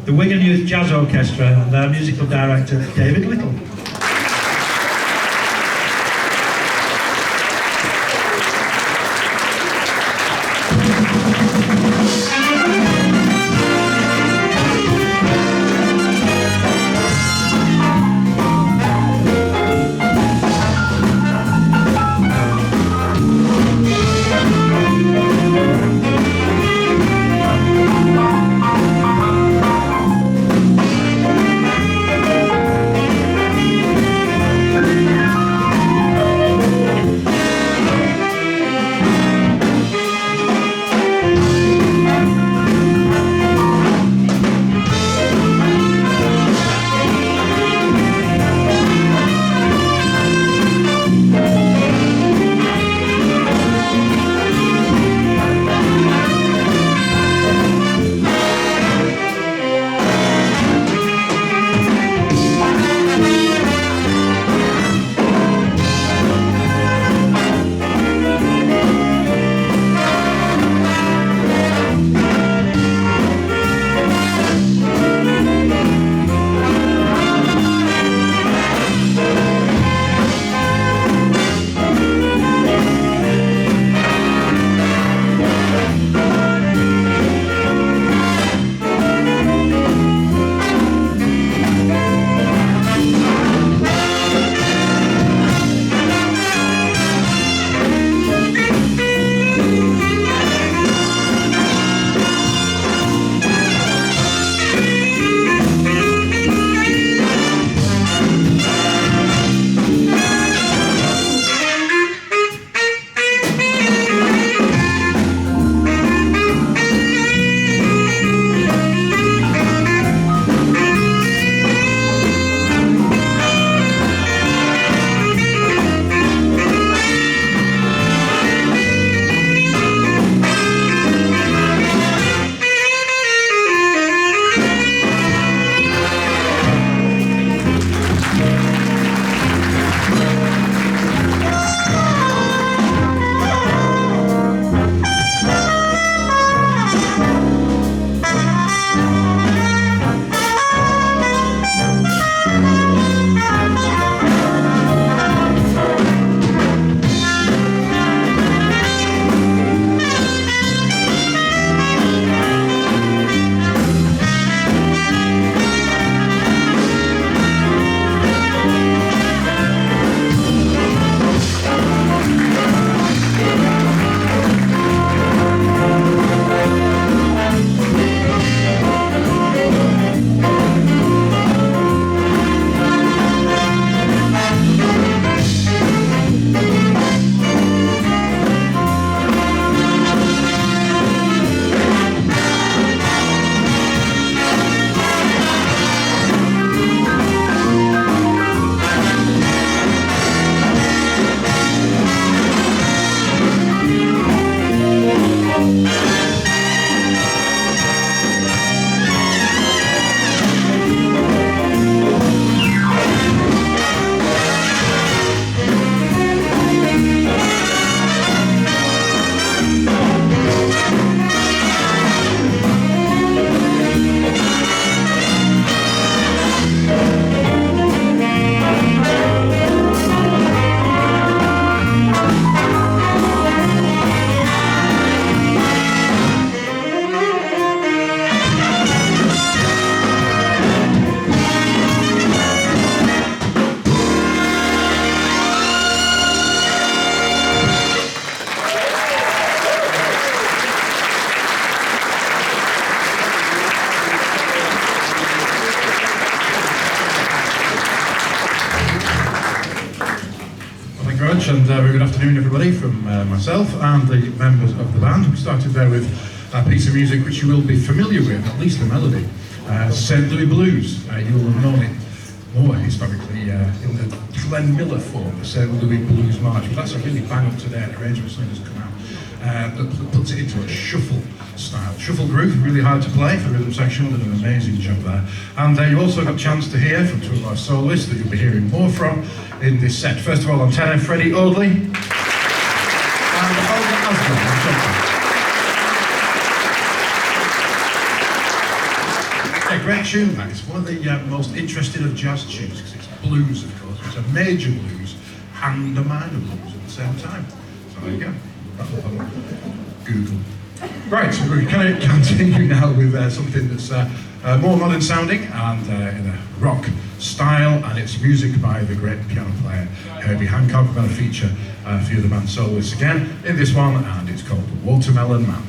the Wigan Youth Jazz Orchestra and their musical director, David Little. And very good afternoon everybody from myself and the members of the band. We started there with a piece of music which you will be familiar with, at least the melody, St. Louis Blues. You will have known it more historically in the Glenn Miller form, the St. Louis Blues March, but that's a really bang up to date arrangement that has come out that puts it into a shuffle style. Shuffle groove, really hard to play for the rhythm section, did an amazing job there. And you also got a chance to hear from two of our soloists that you'll be hearing more from in this set. First of all, on tenor, Freddie Audley and Olga Osborne on trumpet. a great tune, that. It's one of the most interesting of jazz tunes, because it's blues, of course. It's a major blues and a minor blues at the same time. So there you go. Google. Right, so we're going to continue now with something that's more modern sounding and in a rock style, and it's music by the great piano player Herbie Hancock. We're going to feature a few of the band soloists again in this one, and it's called Watermelon Man.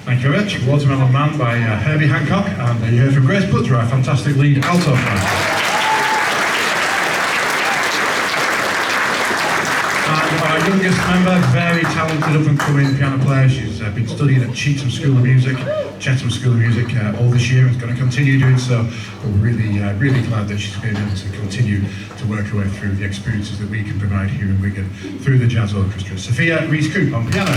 Thank you very much. Watermelon Man by Herbie Hancock, and you heard from Grace Butler, our fantastic lead alto player. And our youngest member, very talented up-and-coming piano player. She's been studying at Chatham School of Music all this year and is going to continue doing so. But we're really glad that she's been able to continue to work her way through the experiences that we can provide here in Wigan through the Jazz Orchestra. Sophia Rees-Coop on piano.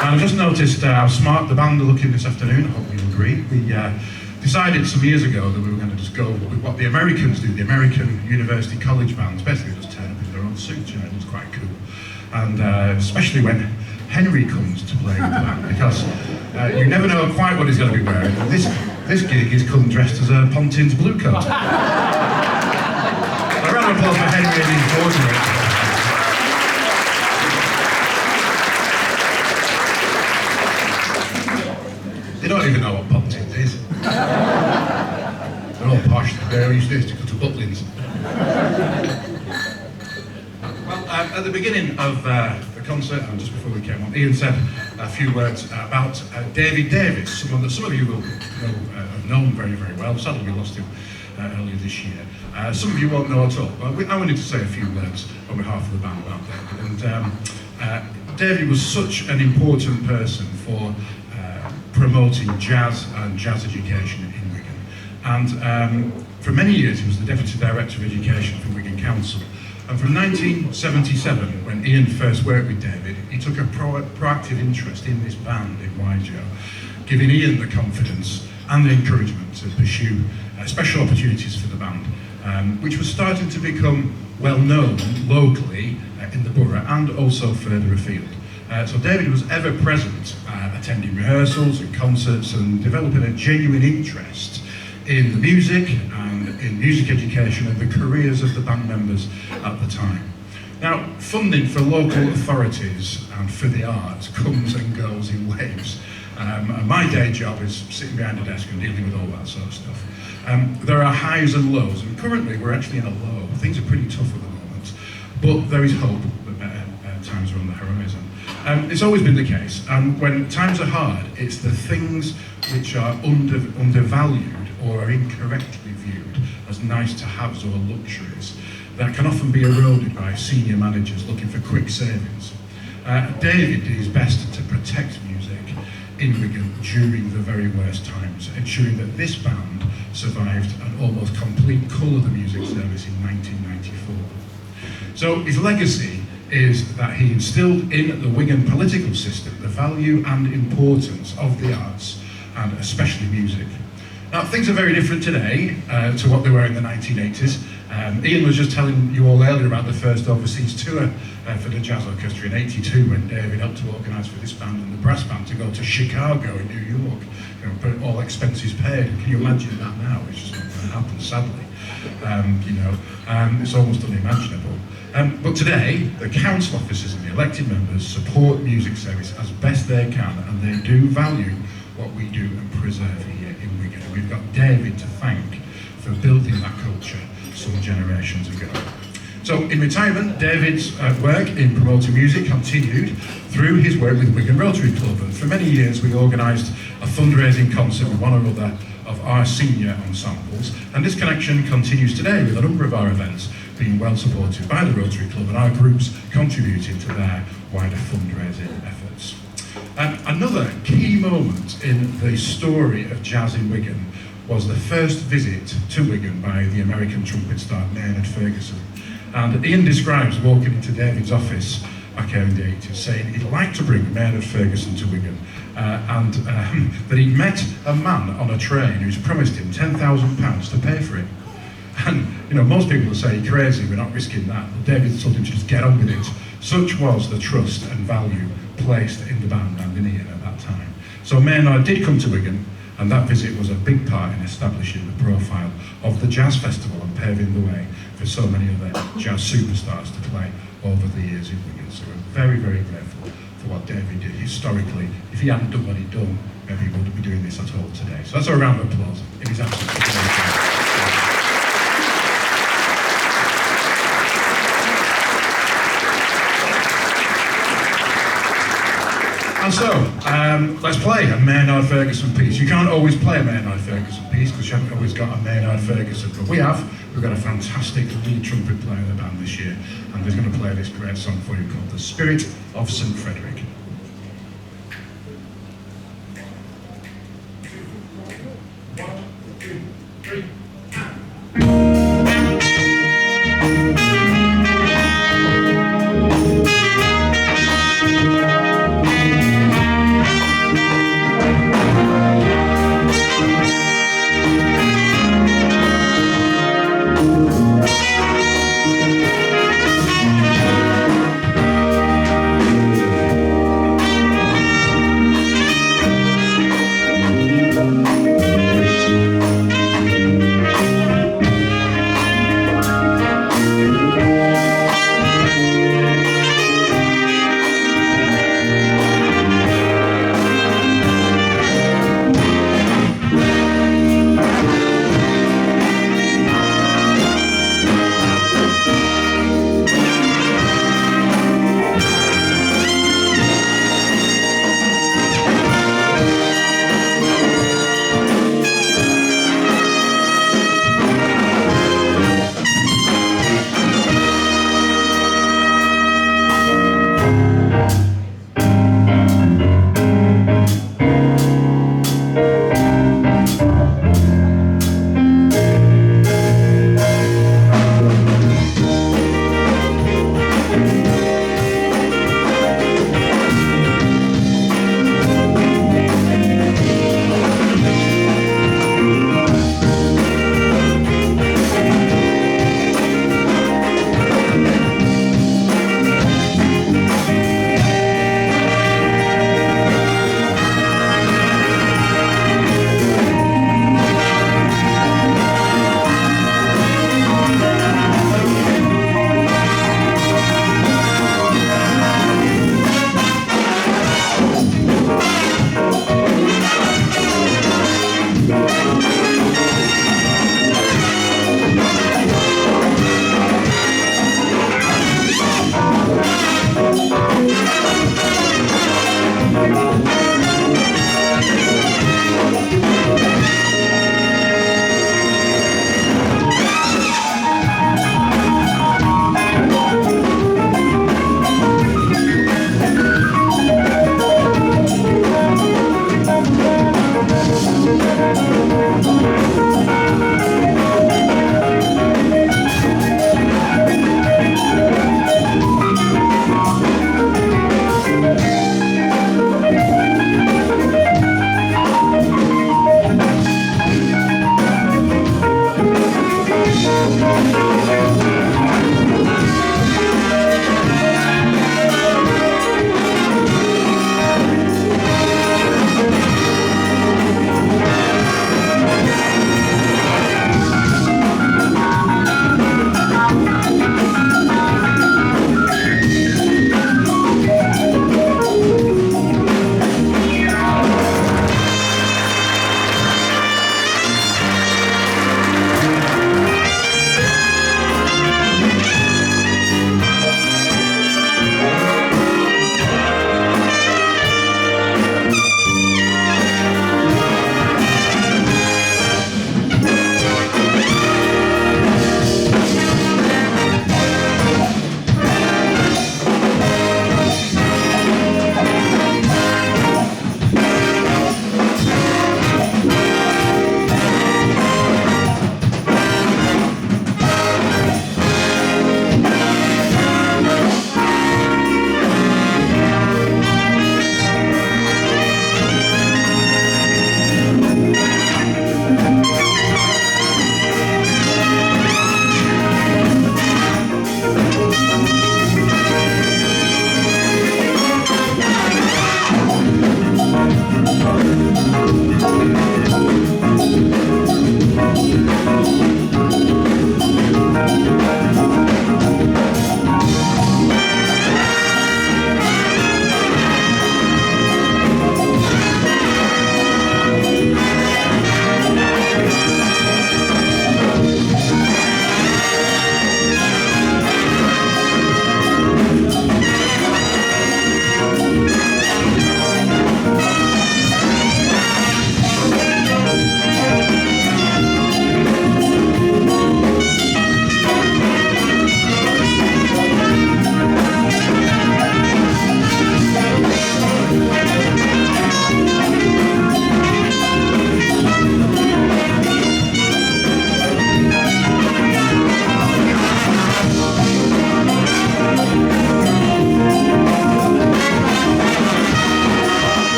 And I've just noticed how smart the band are looking this afternoon. I hope you'll agree. We decided some years ago that we were going to just go with what the Americans do, the American university college bands. Basically just turn up in their own suits, you know, it's quite cool. And especially when Henry comes to play with the band, because you never know quite what he's going to be wearing. And this gig is come dressed as a Pontin's blue coat. A round of applause for Henry and his daughter. They don't even know what Pontins is. They're all posh. They're used to go to Butlins. Well, at the beginning of the concert, and just before we came on, Ian said a few words about David Davis, someone that some of you will have known very, very well. Sadly, we lost him earlier this year. Some of you won't know at all. But I wanted to say a few words on behalf of the band about David. And David was such an important person for promoting jazz and jazz education in Wigan. And for many years he was the Deputy Director of Education for Wigan Council. And from 1977, when Ian first worked with David, he took a proactive interest in this band in Wigan, giving Ian the confidence and the encouragement to pursue special opportunities for the band, which was starting to become well known locally in the borough and also further afield. So David was ever present, attending rehearsals and concerts and developing a genuine interest in the music and in music education and the careers of the band members at the time. Now, funding for local authorities and for the arts comes and goes in waves. And my day job is sitting behind a desk and dealing with all that sort of stuff. There are highs and lows, and currently we're actually in a low. Things are pretty tough at the moment, but there is hope that better times are on the horizon. It's always been the case, and when times are hard, it's the things which are undervalued or are incorrectly viewed as nice-to-haves or luxuries that can often be eroded by senior managers looking for quick savings. David did his best to protect music in Wigan during the very worst times, ensuring that this band survived an almost complete Colour the Music service in 1994. So his legacy is that he instilled in the Wigan political system the value and importance of the arts, and especially music. Now, things are very different today to what they were in the 1980s. Ian was just telling you all earlier about the first overseas tour for the Jazz Orchestra in '82, when David helped to organise for this band and the brass band to go to Chicago in New York, all expenses paid. Can you imagine that now? It's just not going to happen, sadly. It's almost unimaginable. But today, the council officers and the elected members support music service as best they can, and they do value what we do and preserve here in Wigan. And we've got David to thank for building that culture some generations ago. So in retirement, David's work in promoting music continued through his work with Wigan Rotary Club, and for many years we organised a fundraising concert with one or other of our senior ensembles, and this connection continues today with a number of our events being well supported by the Rotary Club and our groups contributing to their wider fundraising efforts. Another key moment in the story of jazz in Wigan was the first visit to Wigan by the American trumpet star Maynard Ferguson. And Ian describes walking into David's office back here in the 80s, saying he'd like to bring Maynard Ferguson to Wigan, and that he'd met a man on a train who's promised him £10,000 to pay for it. And most people will say, "You're crazy, we're not risking that." But David told him to just get on with it. Such was the trust and value placed in the band and in Ian at that time. So Maynard did come to Wigan, and that visit was a big part in establishing the profile of the Jazz Festival and paving the way for so many other jazz superstars to play over the years in Wigan. So we're very, very grateful for what David did historically. If he hadn't done what he'd done, maybe he wouldn't be doing this at all today. So that's a round of applause. It is absolutely great. And so, let's play a Maynard Ferguson piece. You can't always play a Maynard Ferguson piece because you haven't always got a Maynard Ferguson, but we have. We've got a fantastic lead trumpet player in the band this year, and he's going to play this great song for you called The Spirit of St. Frederick. One, two, three,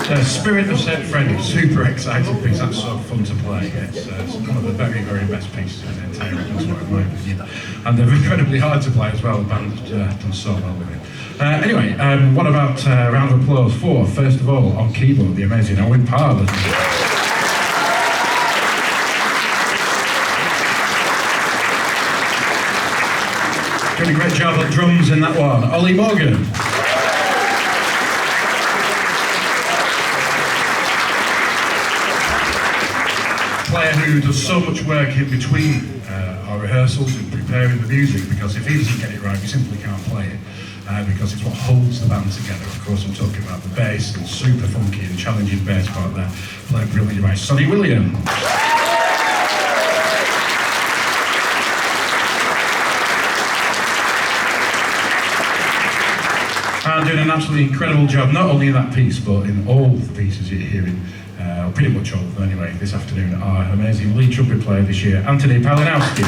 The Spirit of St. Frederick, super exciting piece. That's so fun to play. It's one of the very, very best pieces in the entire repertoire, in my opinion. And they're incredibly hard to play as well. The band's done so well with it. Anyway, what about a round of applause for, first of all, on keyboard, the amazing Owen Parr. Doing a great job on drums in that one. Ollie Morgan. Player who does so much work in between our rehearsals and preparing the music, because if he doesn't get it right, we simply can't play it. Because it's what holds the band together. Of course, I'm talking about the bass, and super funky and challenging bass part there, played brilliantly by Sonny William. And doing an absolutely incredible job, not only in that piece, but in all the pieces you're hearing, pretty much all of them anyway, this afternoon, our amazing lead trumpet player this year, Anthony Palinowski.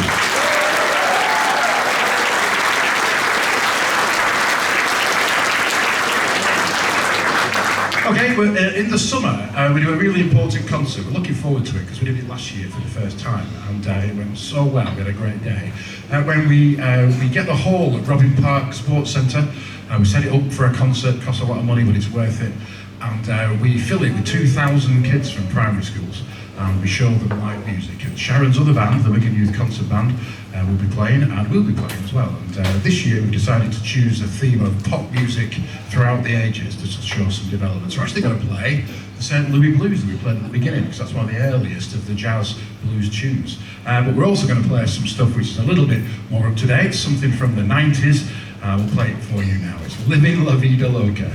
Okay, well, in the summer, we do a really important concert. We're looking forward to it because we did it last year for the first time, and it went so well. We had a great day. When we get the hall at Robin Park Sports Centre, we set it up for a concert. Costs a lot of money, but it's worth it. And we fill it with 2,000 kids from primary schools, and we show them live music. And Sharon's other band, the Wigan Youth Concert Band, will be playing, and we'll be playing as well. And this year we decided to choose a theme of pop music throughout the ages to show some developments. We're actually going to play the St. Louis Blues that we played at the beginning, because that's one of the earliest of the jazz blues tunes. But we're also going to play some stuff which is a little bit more up to date, something from the 90s. We'll play it for you now. It's Livin, Vida, Loca.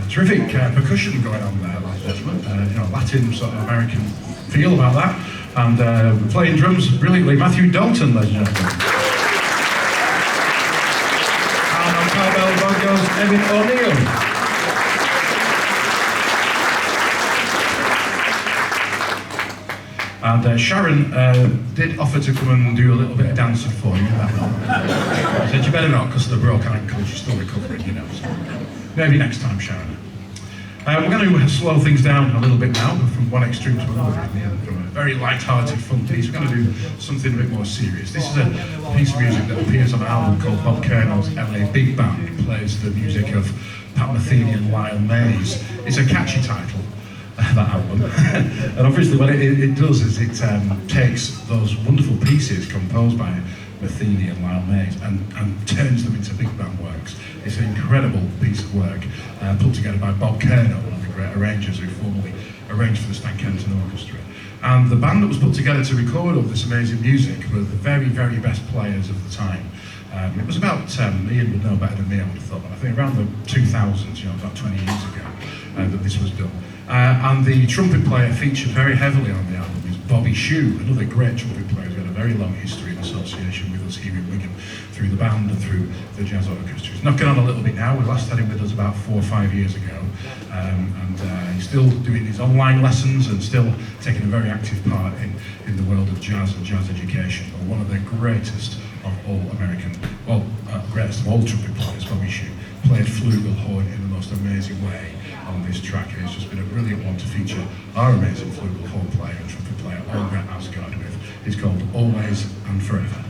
Terrific percussion going on there, ladies and gentlemen. You know, Latin sort of American feel about that. And playing drums brilliantly, Matthew Dalton, ladies and gentlemen. And on cowbell bongos, Evan O'Neill. And Sharon did offer to come and do a little bit of dancing for you. I said, you better not, because of the broken ankle, she's still recovering, you know. So maybe next time, Sharon. We're going to slow things down a little bit now, from one extreme to another, from a very light-hearted, fun piece. We're going to do something a bit more serious. This is a piece of music that appears on an album called Bob Kerno's LA Big Band. It plays the music of Pat Metheny and Lyle Mays. It's a catchy title, that album. And obviously what it does is it takes those wonderful pieces composed by Metheny and Lyle Mays and turns them into big band works. It's an incredible piece of work put together by Bob Kerno, one of the great arrangers who formerly arranged for the Stan Kenton Orchestra. And the band that was put together to record all this amazing music were the very, very best players of the time. It was about, Ian would know better than me, I would have thought, but I think around the 2000s, you know, about 20 years ago, that this was done. And the trumpet player featured very heavily on the album is Bobby Shue, another great trumpet player who had a very long history in association with us here in Wigan, through the band and through the jazz orchestra. He's knocking on a little bit now. We last had him with us about 4 or 5 years ago. He's still doing his online lessons and still taking a very active part in the world of jazz and jazz education. But one of the greatest of all American, greatest of all trumpet players, Bobby Shue, played flugelhorn in the most amazing way on this track. And it's just been a brilliant one to feature our amazing flugelhorn player and trumpet player, Olga Asgard, with. It's called Always and Forever.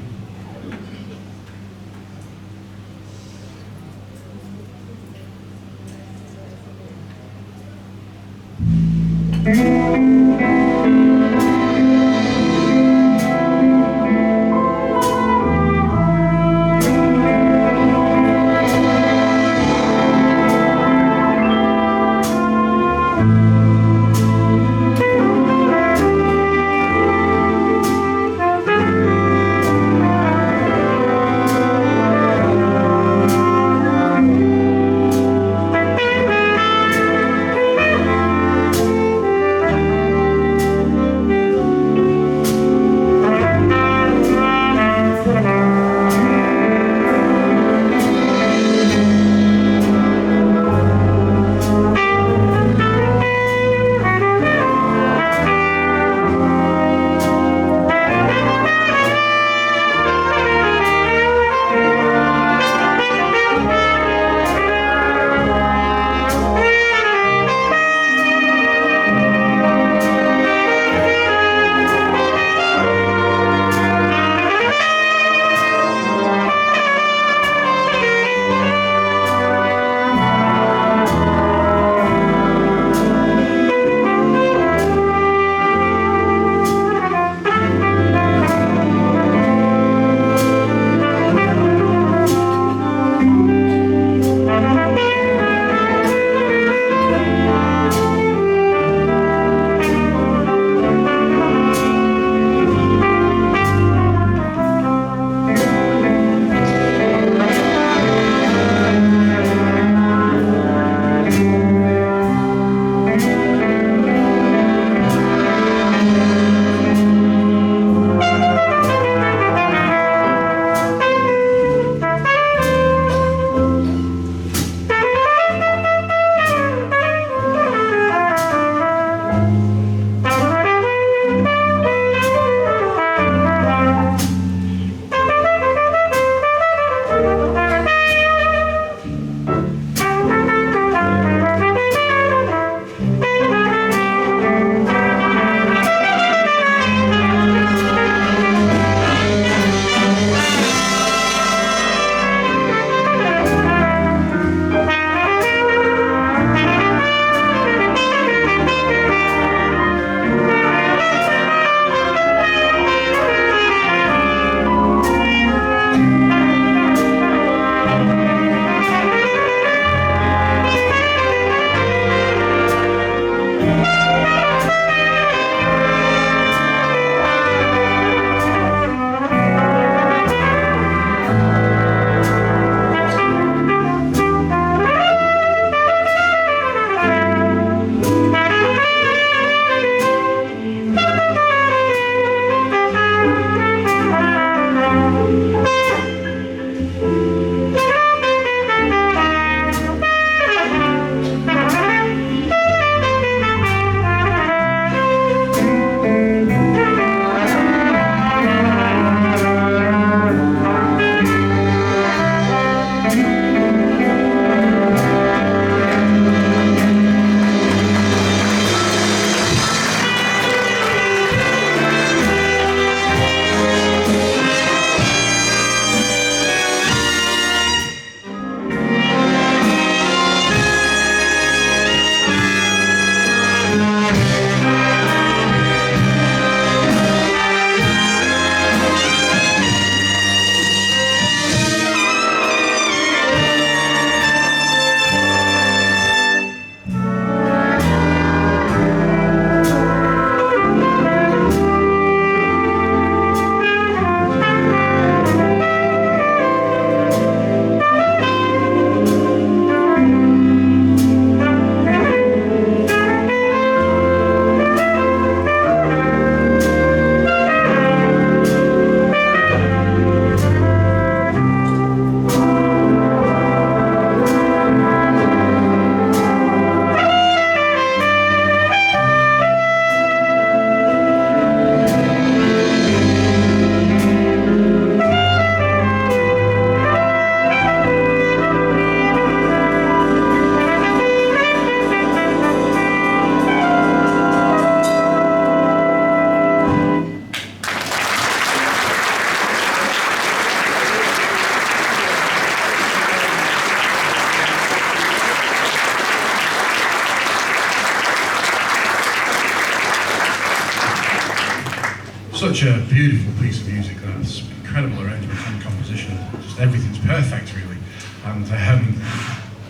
Such a beautiful piece of music. That's incredible arrangement and composition. Just everything's perfect, really. And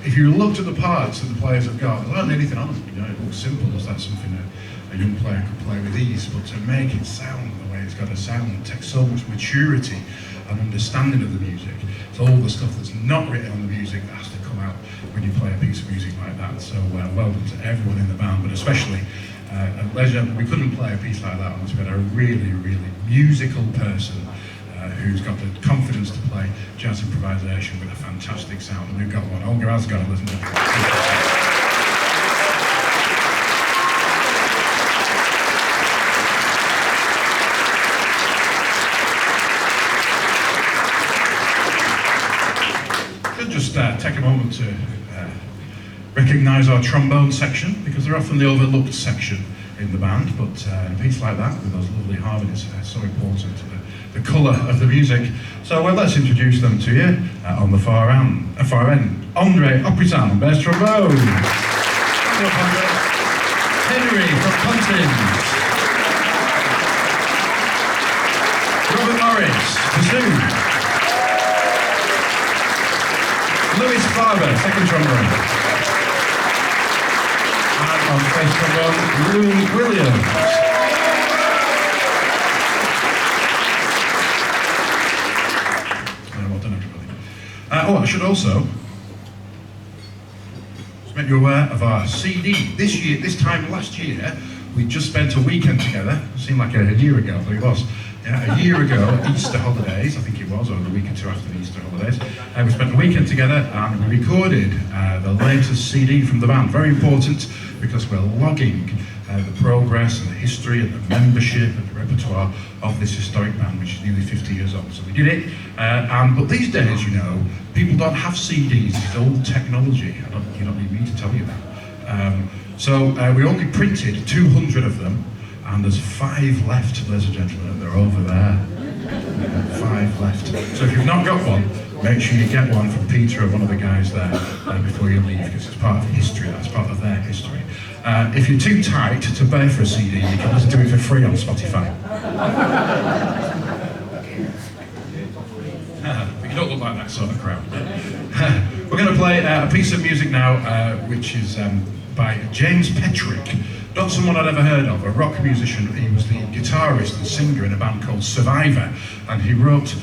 if you looked at the parts that the players have got, there aren't anything on them. You know, it looks simple. Is that something that a young player could play with ease? But to make it sound the way it's got to sound, it takes so much maturity and understanding of the music. It's all the stuff that's not written on the music that has to come out when you play a piece of music like that. So well done to everyone in the band, but especially at Leisure. We couldn't play a piece like that unless we had a really, really musical person who's got the confidence to play jazz improvisation with a fantastic sound, and we've got one. Olga has got it, listen to it. Just take a moment to recognise our trombone section, because they're often the overlooked section in the band, but in a piece like that, with those lovely harmonies, so important to the colour of the music. So let's introduce them to you on the far end. Andre Opritan, bass trombone. Henry from Pontins. Robert Morris, bassoon. Louis Farber, second trombone. And on bass trombone, Louis Williams. Well done, everybody. I should also just make you aware of our CD. This time last year, we just spent a weekend together. It seemed like a year ago, but it was. A year ago, Easter holidays, I think it was, or the week or two after the Easter holidays, we spent a weekend together and we recorded the latest CD from the band. Very important, because we're logging the progress and the history and the membership and the repertoire of this historic band, which is nearly 50 years old. So we did it, but these days, you know, people don't have CDs. It's old technology. You don't need me to tell you that. So we only printed 200 of them, and there's 5 left, ladies and gentlemen, and they're over there. 5 left. So if you've not got one, make sure you get one from Peter or one of the guys there before you leave, because it's part of history, that's part of their history. If you're too tight to pay for a CD, you can listen to it for free on Spotify. But you don't look like that sort of crowd. We're going to play a piece of music now, which is by James Frederick. Not someone I'd ever heard of, a rock musician. He was the guitarist and singer in a band called Survivor, and he wrote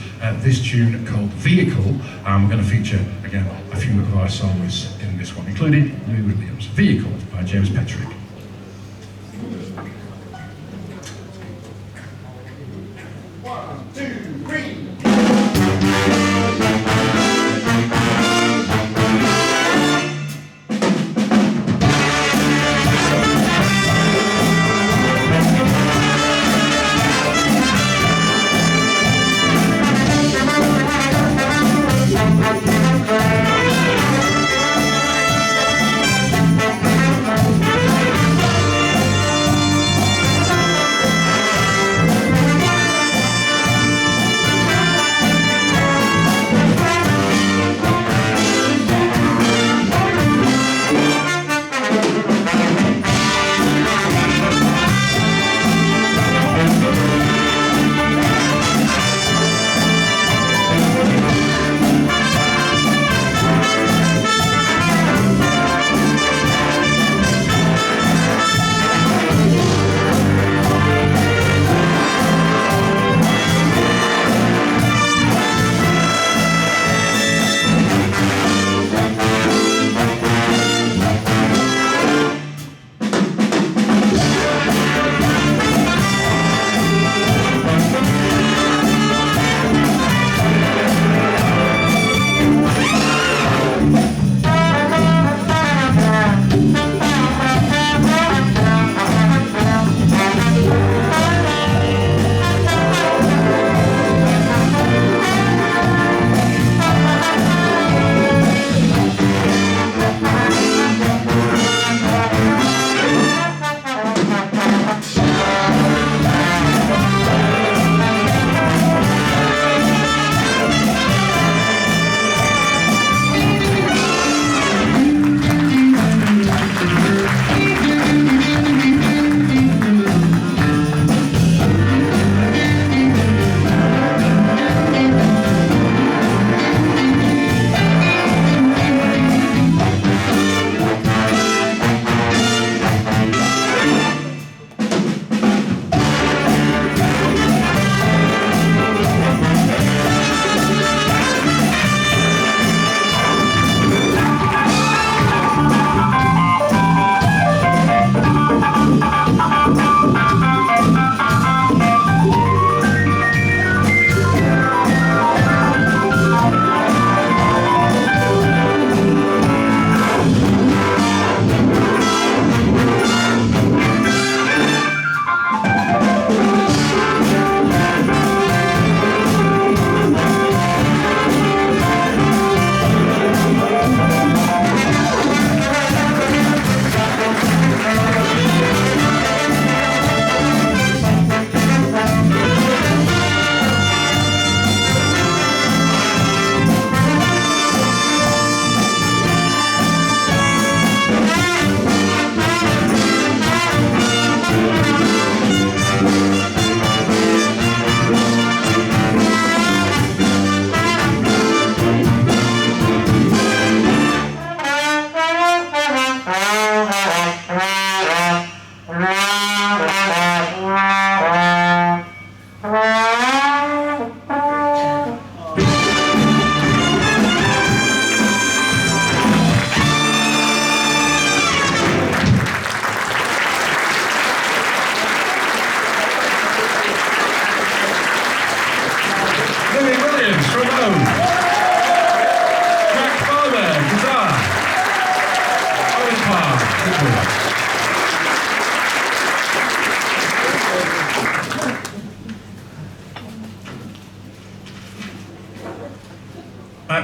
this tune called Vehicle, and we're going to feature, again, a few of our songs in this one, including Louis Williams. Vehicle by James Frederick. 1, 2, 3.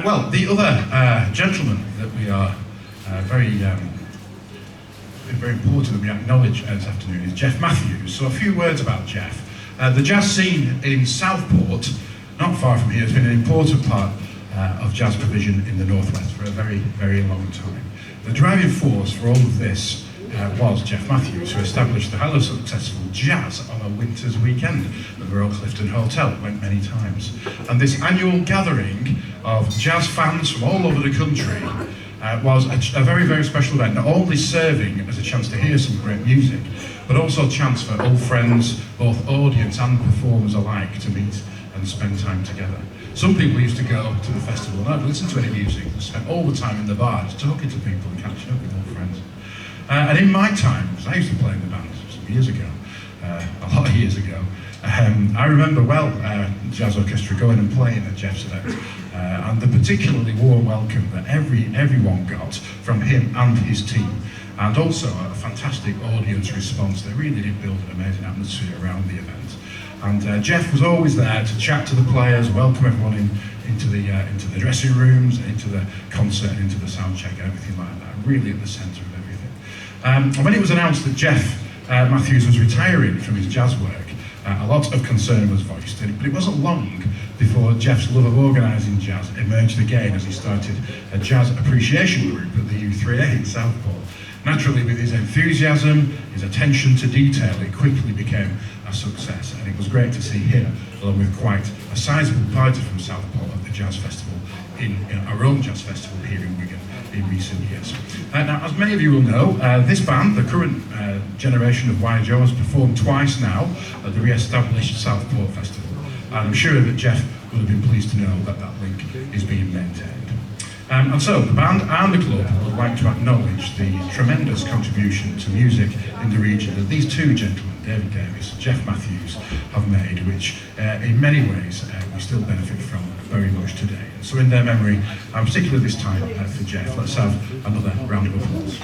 Well, the other gentleman that we are very important that we acknowledge this afternoon is Jeff Matthews. So a few words about Jeff. The jazz scene in Southport, not far from here, has been an important part of jazz provision in the Northwest for a very, very long time. The driving force for all of this was Jeff Matthews, who established the highly successful Jazz on a Winter's Weekend at the Royal Clifton Hotel. Went many times. And this annual gathering of jazz fans from all over the country was a very, very special event, not only serving as a chance to hear some great music, but also a chance for old friends, both audience and performers alike, to meet and spend time together. Some people used to go to the festival and not listen to any music, and spent all the time in the bars talking to people and catching up with old friends. And in my time, because I used to play in the band some years ago, a lot of years ago, I remember well Jazz Orchestra going and playing at Jeff's event, and the particularly warm welcome that everyone got from him and his team, and also a fantastic audience response. They really did build an amazing atmosphere around the event. And Jeff was always there to chat to the players, welcome everyone into the dressing rooms, into the concert, into the sound check, and everything like that. Really at the centre of everything. And when it was announced that Jeff Matthews was retiring from his jazz work, a lot of concern was voiced, but it wasn't long before Jeff's love of organising jazz emerged again as he started a jazz appreciation group at the U3A in Southport. Naturally, with his enthusiasm, his attention to detail, it quickly became a success, and it was great to see him, along with quite a sizable party from Southport at the Jazz Festival, in our own Jazz Festival here in Wigan in recent years. Now, as many of you will know, this band, the current generation of YJO, has performed twice now at the re-established Southport Festival, and I'm sure that Jeff will have been pleased to know that that link is being maintained. And so the band and the club would like to acknowledge the tremendous contribution to music in the region that these two gentlemen, David Davis and Jeff Matthews, have made, which in many ways we still benefit from very much today. So in their memory, and particularly this time for Jeff, let's have another round of applause.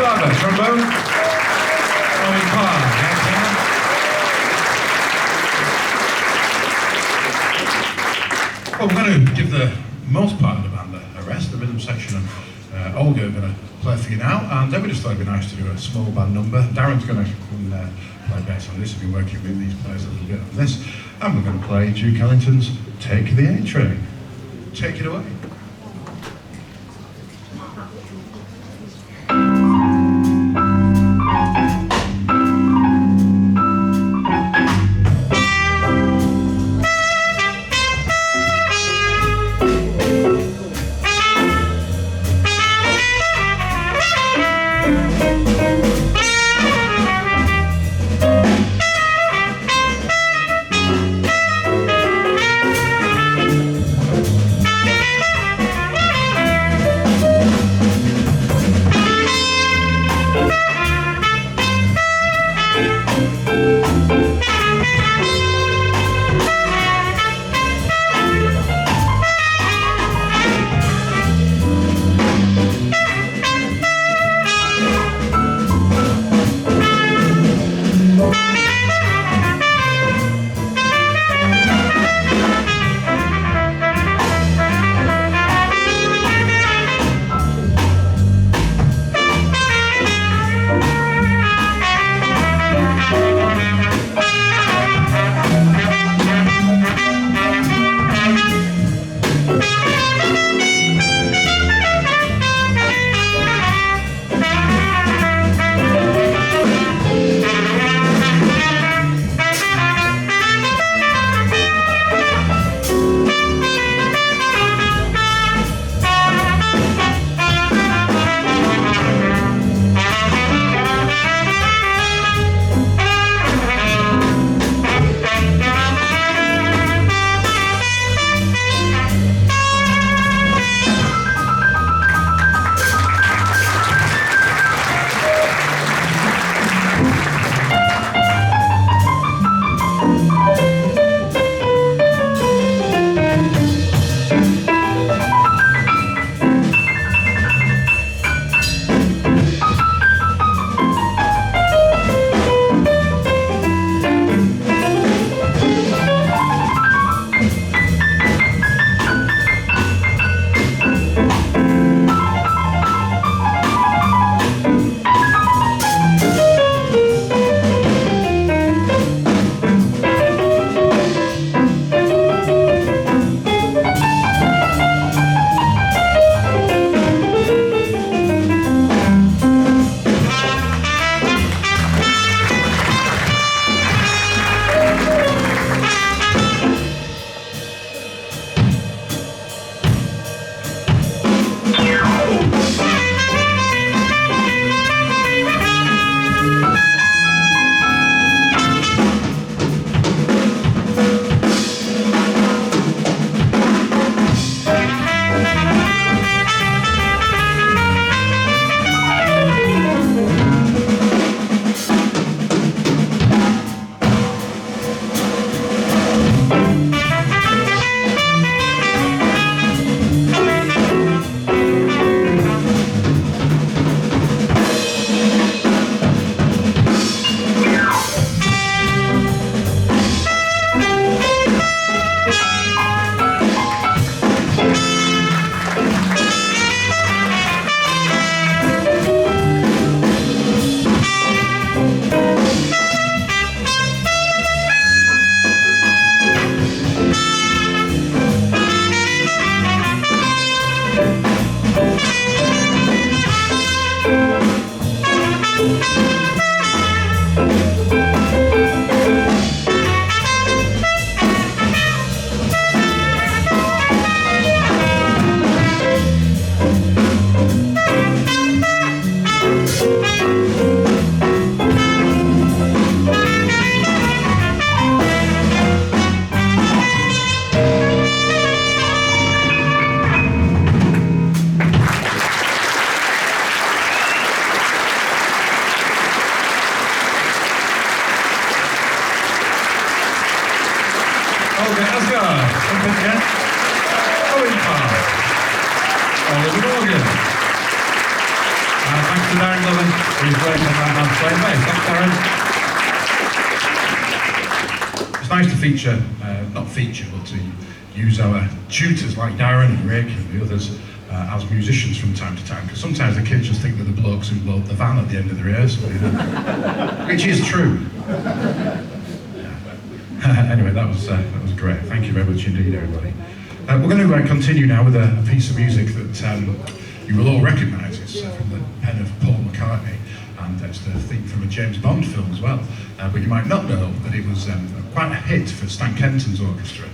Barber, trombone. Owen Parr, guitar. Well, we're going to give the most part of the band a rest, the rhythm section, and Olga are going to play for you now, and then we just thought it'd be nice to do a small band number. Darren's going to come play bass on this. We've been working with these players a little bit on this, and we're going to play Duke Ellington's Take the A Train. Take it away. Thanks to Darren Livin, who's working on that and playing bass. Thanks, Darren. It's nice to feature, not feature, but to use our tutors like Darren and Rick and the others as musicians from time to time, because sometimes the kids just think they're the blokes who load the van at the end of the rehearsal, you know? Which is true. Yeah. Anyway, that was great. Thank you very much indeed, everybody. We're going to continue now with a piece of music that you will all recognise. It's from the pen of Paul McCartney, and it's the theme from a James Bond film as well. But you might not know that it was quite a hit for Stan Kenton's orchestra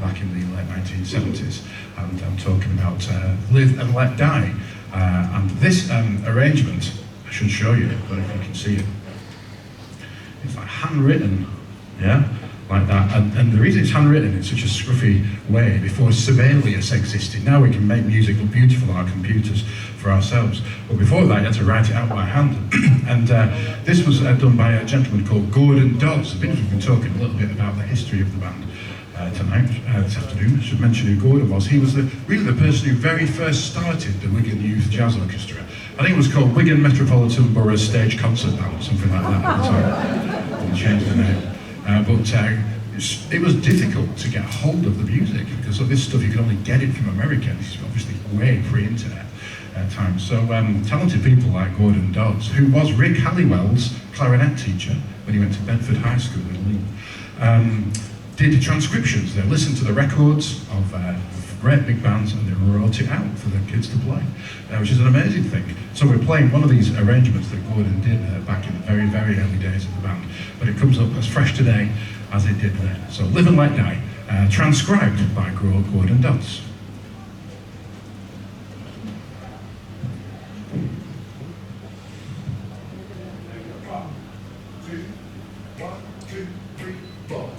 back in the late 1970s. And I'm talking about Live and Let Die. And this arrangement, I should show you, but if you can see it, it's like handwritten, yeah? Like that, and the reason it's handwritten in such a scruffy way, before Sibelius existed, now we can make music look beautiful on our computers for ourselves, but before that you had to write it out by hand. And this was done by a gentleman called Gordon Dodds. We've been talking a little bit about the history of the band tonight, this afternoon. I should mention who Gordon was. He was really the person who very first started the Wigan Youth Jazz Orchestra. I think it was called Wigan Metropolitan Borough Stage Concert Band, something like that at the time. They changed the name. But it was difficult to get hold of the music, because of this stuff you could only get it from America. This is obviously way pre-internet time. So talented people like Gordon Dodds, who was Rick Halliwell's clarinet teacher when he went to Bedford High School in Leeds, did transcriptions. They listened to the records of great big bands and they wrote it out for the kids to play, which is an amazing thing. So we're playing one of these arrangements that Gordon did back in the very, very early days of the band, but it comes up as fresh today as it did then. So Live and Let Die, transcribed by Gordon Dodds. One, two, three, four.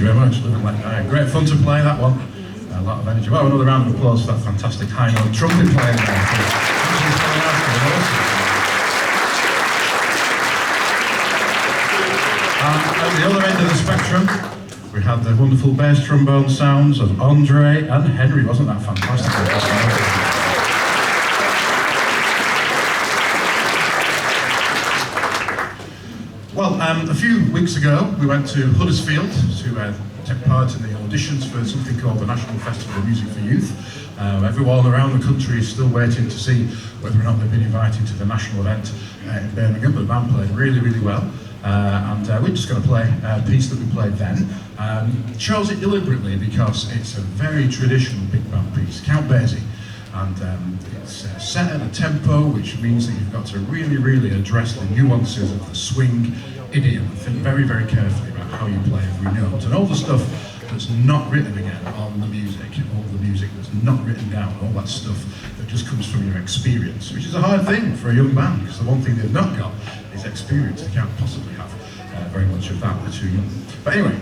you very much. Livin, Let Die. Great fun to play that one. A lot of energy. Well, another round of applause for that fantastic high note trumpet player there. And at the other end of the spectrum, we had the wonderful bass trombone sounds of Andre and Henry. Wasn't that fantastic? Well, a few weeks ago, we went to Huddersfield to take part in the auditions for something called the National Festival of Music for Youth. Everyone around the country is still waiting to see whether or not they've been invited to the national event in Birmingham, but the band played really, really well. And we're just going to play a piece that we played then. Chose it deliberately because it's a very traditional big band piece, Count Basie. And it's set at a tempo, which means that you've got to really, really address the nuances of the swing idiom. Think very, very carefully about how you play every note. And all the stuff that's not written again on the music, all the music that's not written down, all that stuff that just comes from your experience, which is a hard thing for a young band, because the one thing they've not got is experience. They can't possibly have very much of that, they're too young. But anyway,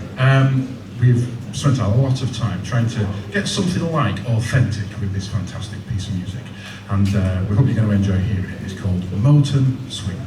we've spent a lot of time trying to get something like authentic with this fantastic piece of music, and we hope you're going to enjoy hearing it. It's called Moten Swing.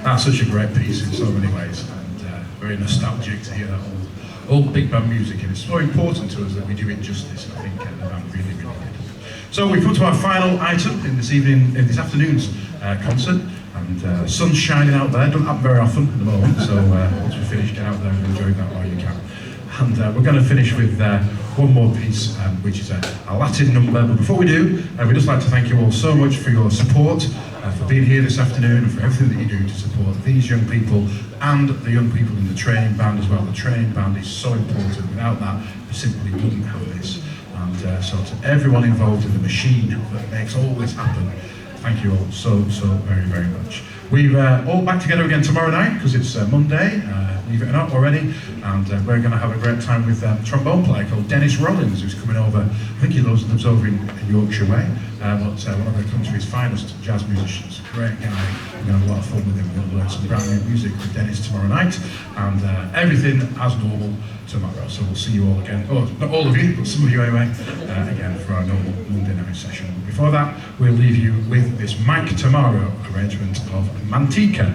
That's such a great piece in so many ways, and very nostalgic to hear that old big band music, and it's so important to us that we do it justice. I think the band really did. So we come to our final item in this afternoon's concert, and sun's shining out there. Doesn't happen very often at the moment, so once we finish, get out there and enjoy that while you can. And we're going to finish with one more piece, which is a Latin number. But before we do, we'd just like to thank you all so much for your support, for being here this afternoon, and for everything that you do to support these young people and the young people in the training band as well. The training band is so important. Without that, we simply wouldn't have this. And so to everyone involved in the machine that makes all this happen, thank you all so very, very much. We're all back together again tomorrow night, because it's Monday, believe it or not already, and we're going to have a great time with a trombone player called Dennis Rollins, who's coming over. I think he lives over in Yorkshire way, but one of the country's finest jazz musicians. Great guy. We're going to have a lot of fun with him. We're going to learn some brand new music with Dennis tomorrow night, and everything as normal tomorrow. So we'll see you all again. Oh, not all of you, but some of you anyway, again for our normal Monday night session. Before that, we'll leave you with this Mike Tamaro arrangement of Manteca.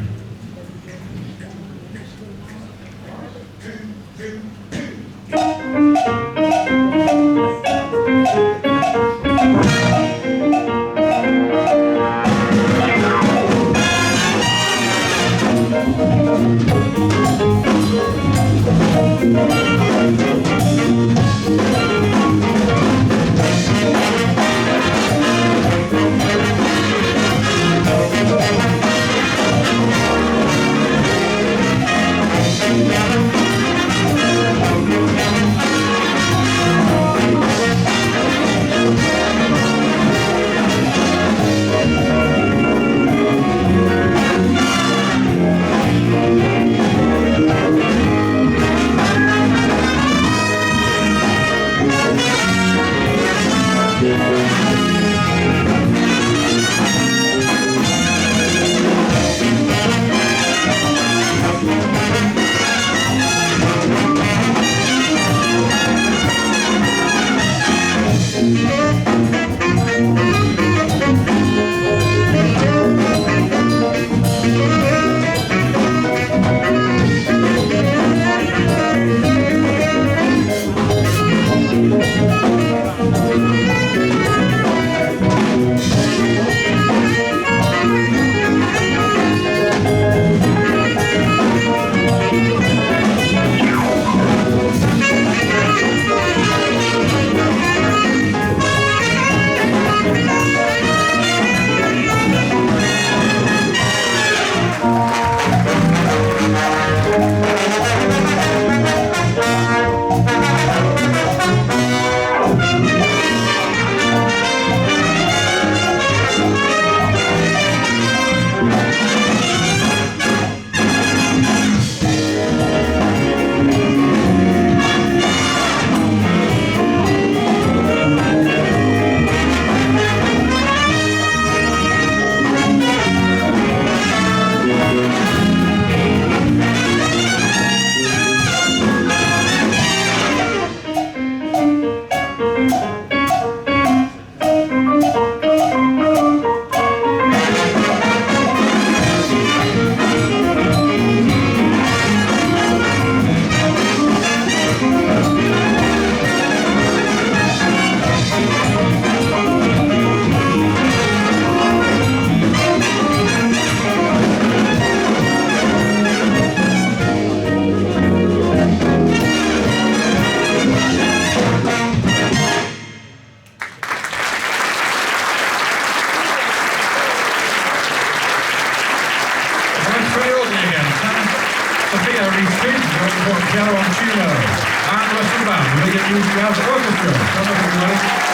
piano on cello, and the rest of the band, the Wigan Jazz Orchestra. Come on, everybody.